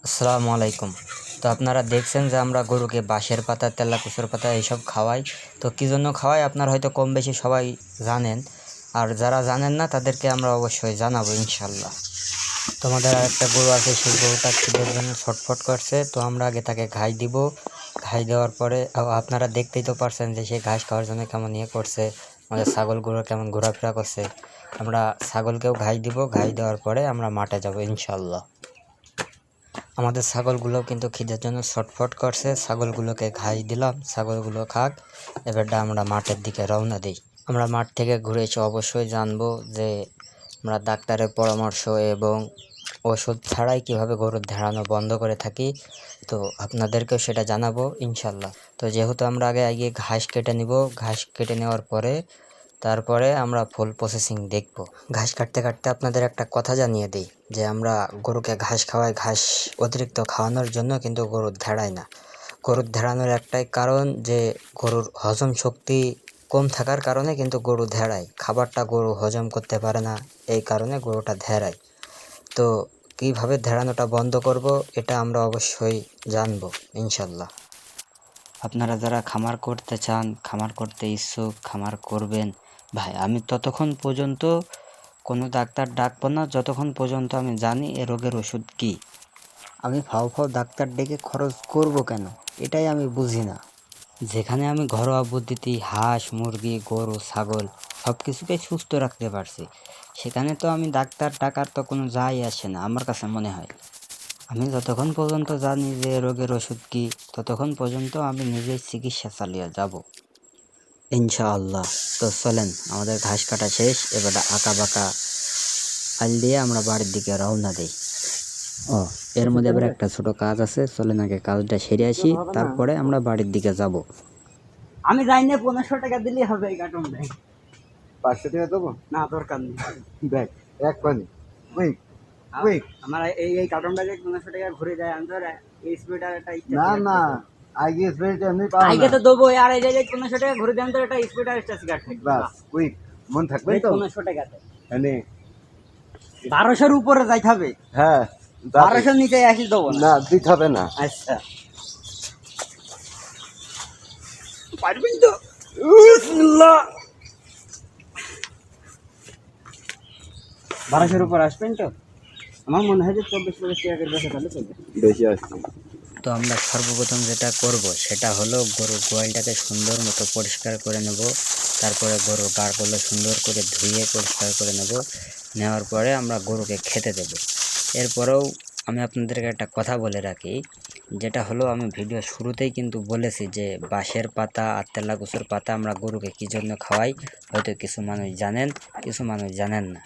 আসসালামু আলাইকুম। তো আপনারা দেখছেন যে আমরা গরুকে বাঁশের পাতা, তেলাকুচের পাতা এইসব খাওয়াই। তো কী জন্য খাওয়াই আপনারা হয়তো কম বেশি সবাই জানেন। আর যারা জানেন না তাদেরকে আমরা অবশ্যই জানাবো ইনশাল্লাহ। তো আমাদের আরেকটা গরু আছে, সেই গরুটা খিদের জন্য ছটফট করছে। তো আমরা আগে তাকে ঘাস দিব। ঘাস দেওয়ার পরে আপনারা দেখতেই তো পারছেন যে সে ঘাস খাওয়ার জন্য কেমন ইয়ে করছে। আমাদের ছাগলগুলো কেমন ঘোরাফেরা করছে। আমরা ছাগলকেও ঘাস দিব। ঘাস দেওয়ার পরে আমরা মাঠে যাব ইনশাল্লাহ। আমাদের ছাগলগুলো কিন্তু খিদের জন্য ছটফট করছে। ছাগলগুলোকে ঘাস দিলাম, ছাগলগুলো খাক। এবারটা আমরা মাঠের দিকে রওনা দিই। আমরা মাঠ থেকে ঘুরে এসে অবশ্যই জানবো যে আমরা ডাক্তারের পরামর্শ এবং ওষুধ ছাড়াই কিভাবে গরুর ধাড়ানো বন্ধ করে থাকি। তো আপনাদেরকেও সেটা জানাবো ইনশাল্লাহ। তো যেহেতু আমরা আগে ঘাস কেটে নিব, ঘাস কেটে নেওয়ার পরে তারপরে আমরা ফুল প্রসেসিং দেখব। ঘাস কাটতে কাটতে আপনাদের একটা কথা জানিয়ে দিই যে আমরা গরুকে ঘাস খাওয়াই, ঘাস অতিরিক্ত খাওয়ানোর জন্য কিন্তু গরুর ধাড়াই না। গরুর ধাড়ানোর একটাই কারণ যে গরুর হজম শক্তি কম থাকার কারণে কিন্তু গরু ধাড়ায়। খাবারটা গরু হজম করতে পারে না, এই কারণে গরুটা ধাড়ায়। তো কীভাবে ধাড়ানোটা বন্ধ করব এটা আমরা অবশ্যই জানবো ইনশাল্লাহ। আপনারা যারা খামার করতে চান, খামার করতে ইচ্ছুক, খামার করবেন, ভাই আমি ততক্ষণ পর্যন্ত কোনো ডাক্তার ডাকবো না যতক্ষণ পর্যন্ত আমি জানি এ রোগের ওষুধ কী। আমি ফাও ডাক্তার ডেকে খরচ করব কেন, এটাই আমি বুঝি না। যেখানে আমি ঘরোয়া পদ্ধতি হাঁস, মুরগি, গরু, ছাগল সব কিছুকেই সুস্থ রাখতে পারছি, সেখানে তো আমি ডাক্তার টাকার তো কোনো যাই আসে না আমার কাছে মনে হয়। আমি যতক্ষণ পর্যন্ত জানি যে রোগের ওষুধ কী, ততক্ষণ পর্যন্ত আমি নিজেই চিকিৎসা চালিয়ে যাব ইনশাআল্লাহ। তো চলেন, আমাদের ঘাস কাটা শেষ। এবার আঁকা বাঁকা আল দিয়ে আমরা বাড়ির দিকে রওনা দিই। এর মধ্যে আবার একটা ছোট কাজ আছে, চলেন আগে কাজটা সেরে আসি, তারপরে আমরা বাড়ির দিকে যাব। আমি যাই না, 1500 টাকা দিলেই হবে এই কার্টন ব্যাগ। 500 টাকা দেবো না, দরকার নেই। ব্যাগ এক পানি আমার এই কার্টন ব্যাগে 1500 টাকা ঘুরে যায়। আমি তো এই স্পিডার একটা না না আগে স্প্রেট এমনি পাও আগে না তো দেবো, আর এই জায়গায় 1500 টাকা ঘুরে দেন তো একটা স্পিডার একটা সিগারেট থাকবে। বাস কুইক মন থাকবে তো 1500 টাকাতে মানে 1200-র উপরে যাইতে হবে। হ্যাঁ 1200-র নিচে আসি দেবো না। না দিতে হবে না। আচ্ছা, পারবেন তো? 1200-র উপর আসবেন তো? আমার মনে হয় যে 24-25 টাকার বেশি তাহলে চলবে। বেশি আসছে। তো আমরা সর্বপ্রথম যেটা করব সেটা হলো গরুর গোয়ালটাকে সুন্দর মতো পরিষ্কার করে নেব। তারপরে গরুর গাড়গুলো সুন্দর করে ধুয়ে পরিষ্কার করে নেব। নেওয়ার পরে আমরা গরুকে খেতে দেব। এরপরেও আমি আপনাদেরকে একটা কথা বলে রাখি, যেটা হলো আমি ভিডিও শুরুতেই কিন্তু বলেছি যে বাঁশের পাতা আর তেলাকুচের পাতা আমরা গরুকে কী জন্য খাওয়াই। হয়তো কিছু মানুষ জানেন, কিছু মানুষ জানেন না।